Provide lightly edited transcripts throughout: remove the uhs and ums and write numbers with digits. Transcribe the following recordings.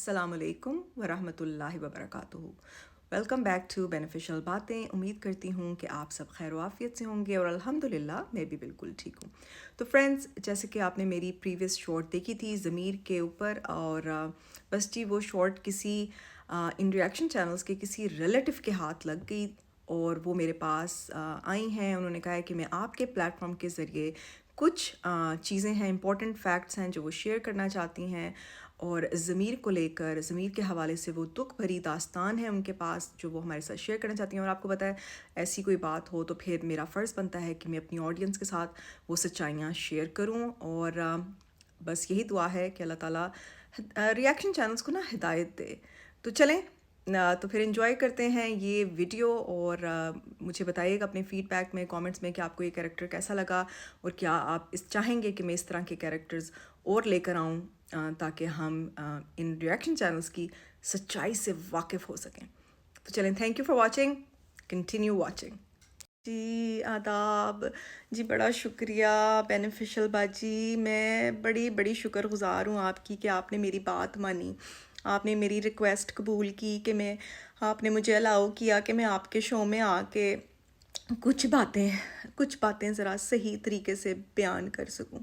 अस्सलामुअलैकुम वरहमतुल्लाहि वबरकातुहू। Welcome back to beneficial बातें। उम्मीद करती हूँ कि आप सब खैर आफियत से होंगे और अल्हम्दुलिल्लाह मैं भी बिल्कुल ठीक हूँ। तो फ्रेंड्स, जैसे कि आपने मेरी प्रीवियस शॉर्ट देखी थी ज़मीर के ऊपर, और बस जी वो शॉर्ट किसी इन रिएक्शन चैनल्स के किसी रिलेटिव के हाथ लग गई और वो मेरे पास आई हैं। उन्होंने कहा है कि मैं आपके प्लेटफॉर्म के ज़रिए कुछ चीज़ें हैं, इंपॉर्टेंट फैक्ट्स हैं जो वो शेयर करना चाहती हैं, और ज़मीर को लेकर, ज़मीर के हवाले से वो दुख भरी दास्तान है उनके पास जो वो हमारे साथ शेयर करना चाहती हैं। और आपको पता है, ऐसी कोई बात हो तो फिर मेरा फ़र्ज़ बनता है कि मैं अपनी ऑडियंस के साथ वो सच्चाइयाँ शेयर करूँ। और बस यही दुआ है कि अल्लाह ताला रिएक्शन चैनल्स को ना हिदायत दे। तो चलें तो फिर एंजॉय करते हैं ये वीडियो, और मुझे बताइएगा अपने फ़ीडबैक में, कमेंट्स में कि आपको ये कैरेक्टर कैसा लगा, और क्या आप चाहेंगे कि मैं इस तरह के कैरेक्टर्स और लेकर आऊँ ताकि हम इन रिएक्शन चैनल्स की सच्चाई से वाकिफ़ हो सकें। तो चलें, thank you for watching, continue watching. जी आदाब जी, बड़ा शुक्रिया बेनिफिशियल बाजी। मैं बड़ी बड़ी शुक्रगुज़ार हूँ आपकी कि आपने मेरी बात मानी, आपने मेरी रिक्वेस्ट कबूल की कि आपने मुझे अलाउ किया कि मैं आपके शो में आके कुछ बातें ज़रा सही तरीके से बयान कर सकूं।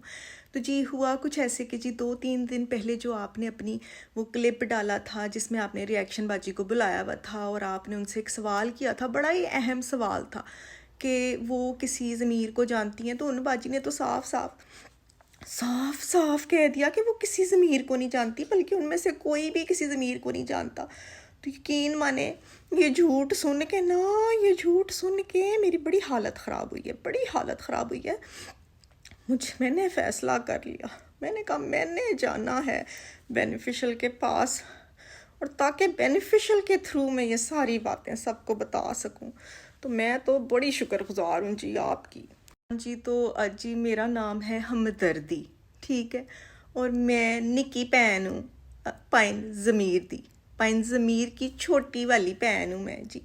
तो जी हुआ कुछ ऐसे कि जी 2-3 दिन पहले जो आपने अपनी वो क्लिप डाला था जिसमें आपने रिएक्शन बाजी को बुलाया हुआ था और आपने उनसे एक सवाल किया था, बड़ा ही अहम सवाल था कि वो किसी ज़मीर को जानती हैं। तो उन बाजी ने तो साफ साफ कह दिया कि वो किसी ज़मीर को नहीं जानती, बल्कि उनमें से कोई भी किसी ज़मीर को नहीं जानता। तो यकीन माने, ये झूठ सुन के मेरी बड़ी हालत ख़राब हुई है। मैंने फ़ैसला कर लिया, मैंने कहा मैंने जाना है बेनिफिशियल के पास, और ताकि बेनिफिशियल के थ्रू मैं ये सारी बातें सबको बता सकूं। तो मैं तो बड़ी शुक्रगुजार हूँ जी आपकी। जी तो जी मेरा नाम है हमदर्दी, ठीक है, और मैं निकी भैन हूँ पाइन ज़मीर की छोटी वाली भैन हूँ मैं जी।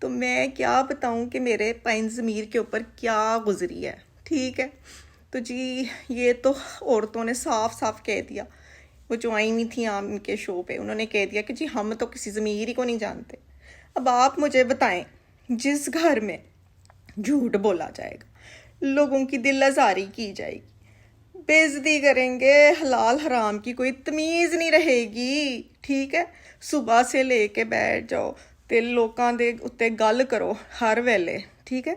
तो मैं क्या बताऊँ कि मेरे पाइन ज़मीर के ऊपर क्या गुजरी है, ठीक है। तो जी ये तो औरतों ने साफ साफ कह दिया, वो जो आई हुई थी इनके शो पे, उन्होंने कह दिया कि जी हम तो किसी ज़मीर ही को नहीं जानते। अब आप मुझे बताएं, जिस घर में झूठ बोला जाएगा, लोगों की दिल आज़ारी की जाएगी, बेइज्जती करेंगे, हलाल हराम की कोई तमीज़ नहीं रहेगी, ठीक है। सुबह से लेके बैठ जाओ ते लोकां दे उत्ते गल करो हर वेले, ठीक है।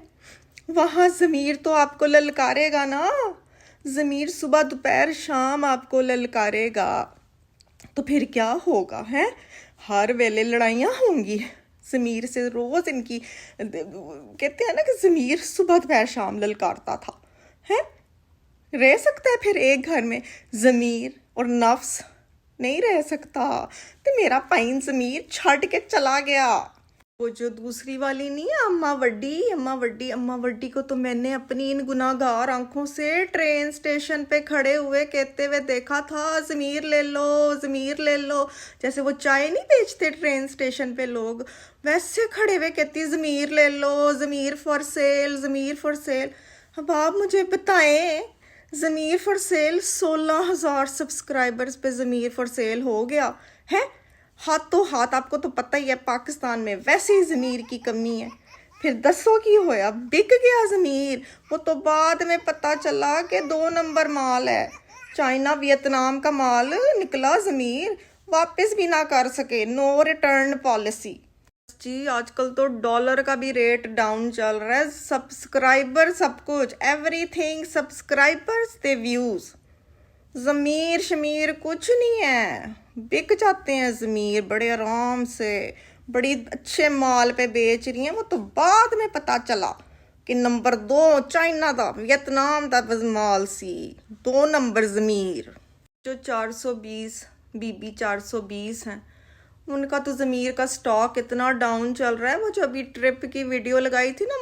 वहाँ ज़मीर तो आपको ललकारेगा ना, ज़मीर सुबह दोपहर शाम आपको ललकारेगा। तो फिर क्या होगा, है हर वेले लड़ाइयाँ होंगी ज़मीर से। रोज़ इनकी कहते हैं ना कि ज़मीर सुबह दोपहर शाम ललकारता था, है। रह सकता है फिर एक घर में ज़मीर और नफ्स? नहीं रह सकता। तो मेरा पाइन ज़मीर छड़ के चला गया। वो जो दूसरी वाली नहीं है, अम्मा वड्डी को तो मैंने अपनी इन गुनाहगार आंखों से ट्रेन स्टेशन पे खड़े हुए कहते हुए देखा था, ज़मीर ले लो। जैसे वो चाय नहीं बेचते ट्रेन स्टेशन पे लोग, वैसे खड़े हुए कहती ज़मीर ले लो, ज़मीर फॉर सेल। अब आप मुझे बताएं, ज़मीर फॉर सेल 16,000 सब्सक्राइबर्स पे ज़मीर फॉर सेल हो गया है। हाथों हाथ, आपको तो पता ही है पाकिस्तान में वैसे ही ज़मीर की कमी है। फिर दसो की होया, बिक गया ज़मीर। वो तो बाद में पता चला कि 2 नंबर माल है, चाइना वियतनाम का माल निकला ज़मीर, वापस भी ना कर सके, नो रिटर्न पॉलिसी। जी आजकल तो डॉलर का भी रेट डाउन चल रहा है। सब्सक्राइबर सब कुछ, एवरीथिंग सब्सक्राइबर्स ते व्यूज़, ज़मीर शमीर कुछ नहीं है। बिक जाते हैं ज़मीर बड़े आराम से, बड़ी अच्छे माल पे बेच रही हैं। वो तो बाद में पता चला कि नंबर 2 चाइना दा वियतनाम दा माल सी, 2 नंबर ज़मीर। जो 420 बीबी 420 हैं, उनका तो ज़मीर का स्टॉक इतना डाउन चल रहा है। वो जो अभी ट्रिप की वीडियो लगाई थी ना,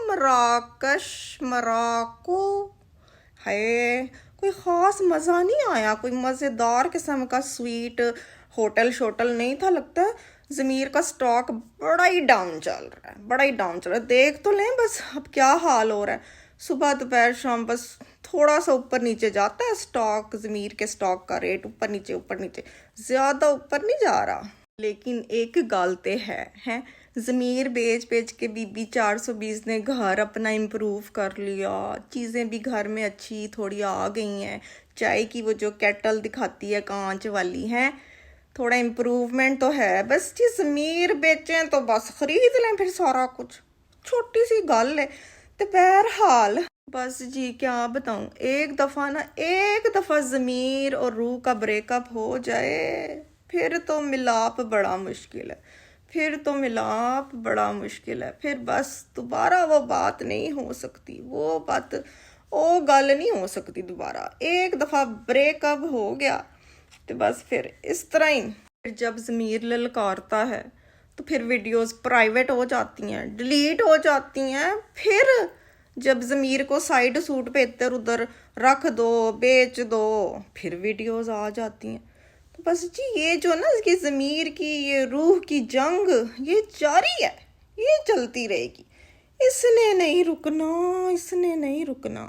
मराको, है कोई ख़ास मज़ा नहीं आया, कोई मज़ेदार किस्म का स्वीट होटल शोटल नहीं था। लगता है ज़मीर का स्टॉक बड़ा ही डाउन चल रहा है, देख तो लें बस अब क्या हाल हो रहा है। सुबह दोपहर शाम बस थोड़ा सा ऊपर नीचे जाता है स्टॉक, ज़मीर के स्टॉक का रेट ऊपर नीचे, ज़्यादा ऊपर नहीं जा रहा। लेकिन एक गल ते है ज़मीर बेच के बीबी 420 ने घर अपना इम्प्रूव कर लिया, चीज़ें भी घर में अच्छी थोड़ी आ गई हैं, चाय की वो जो केटल दिखाती है कांच वाली है, थोड़ा इम्प्रूवमेंट तो है। बस जी ज़मीर बेचें तो बस ख़रीद लें फिर सारा कुछ, छोटी सी गल है। तो बहरहाल बस जी क्या बताऊं, एक दफ़ा ज़मीर और रूह का ब्रेकअप हो जाए फिर तो मिलाप बड़ा मुश्किल है, फिर बस दोबारा वो बात नहीं हो सकती, वो गल नहीं हो सकती दोबारा। एक दफ़ा ब्रेकअप हो गया तो बस फिर इस तरह ही। फिर जब ज़मीर ललकारता है तो फिर वीडियोस प्राइवेट हो जाती हैं, डिलीट हो जाती हैं। फिर जब ज़मीर को साइड सूट पे इधर उधर रख दो, बेच दो, फिर वीडियोस आ जाती हैं। तो बस जी ये जो ना इसकी ज़मीर की ये रूह की जंग ये जारी है, ये चलती रहेगी, इसने नहीं रुकना।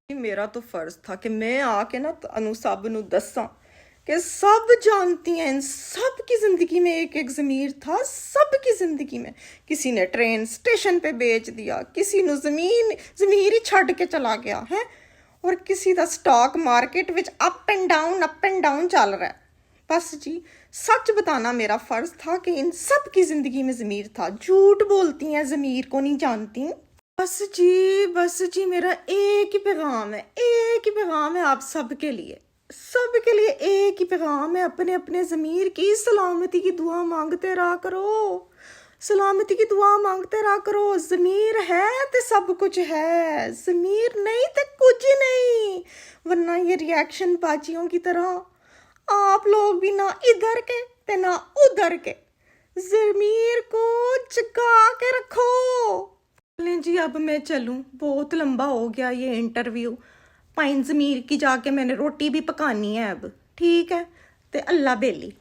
मेरा तो फ़र्ज़ था कि मैं आके ना अनु सब नू दसां कि सब जानती हैं, इन सब की ज़िंदगी में एक एक ज़मीर था, सब की ज़िंदगी में। किसी ने ट्रेन स्टेशन पे बेच दिया, किसी ने ज़मीर ही छड़ के चला गया है, और किसी का stock market which up and down चल रहा है। बस जी सच बताना मेरा फ़र्ज़ था कि इन सब की ज़िंदगी में ज़मीर था। झूठ बोलती हैं, ज़मीर को नहीं जानती। बस जी मेरा एक ही पैगाम है आप सबके लिए एक ही पैगाम है, अपने अपने ज़मीर की सलामती की दुआ मांगते रहा करो। ज़मीर है तो सब कुछ है, ज़मीर नहीं तो कुछ नहीं, वरना ये रिएक्शन बाजियों की तरह आप लोग भी ना इधर के ते ना उधर के, ज़मीर को जगा के रखो। चलें जी अब मैं चलूँ, बहुत लंबा हो गया ये इंटरव्यू। पाइन ज़मीर की जाके मैंने रोटी भी पकानी है अब, ठीक है, तो अल्लाह बेली।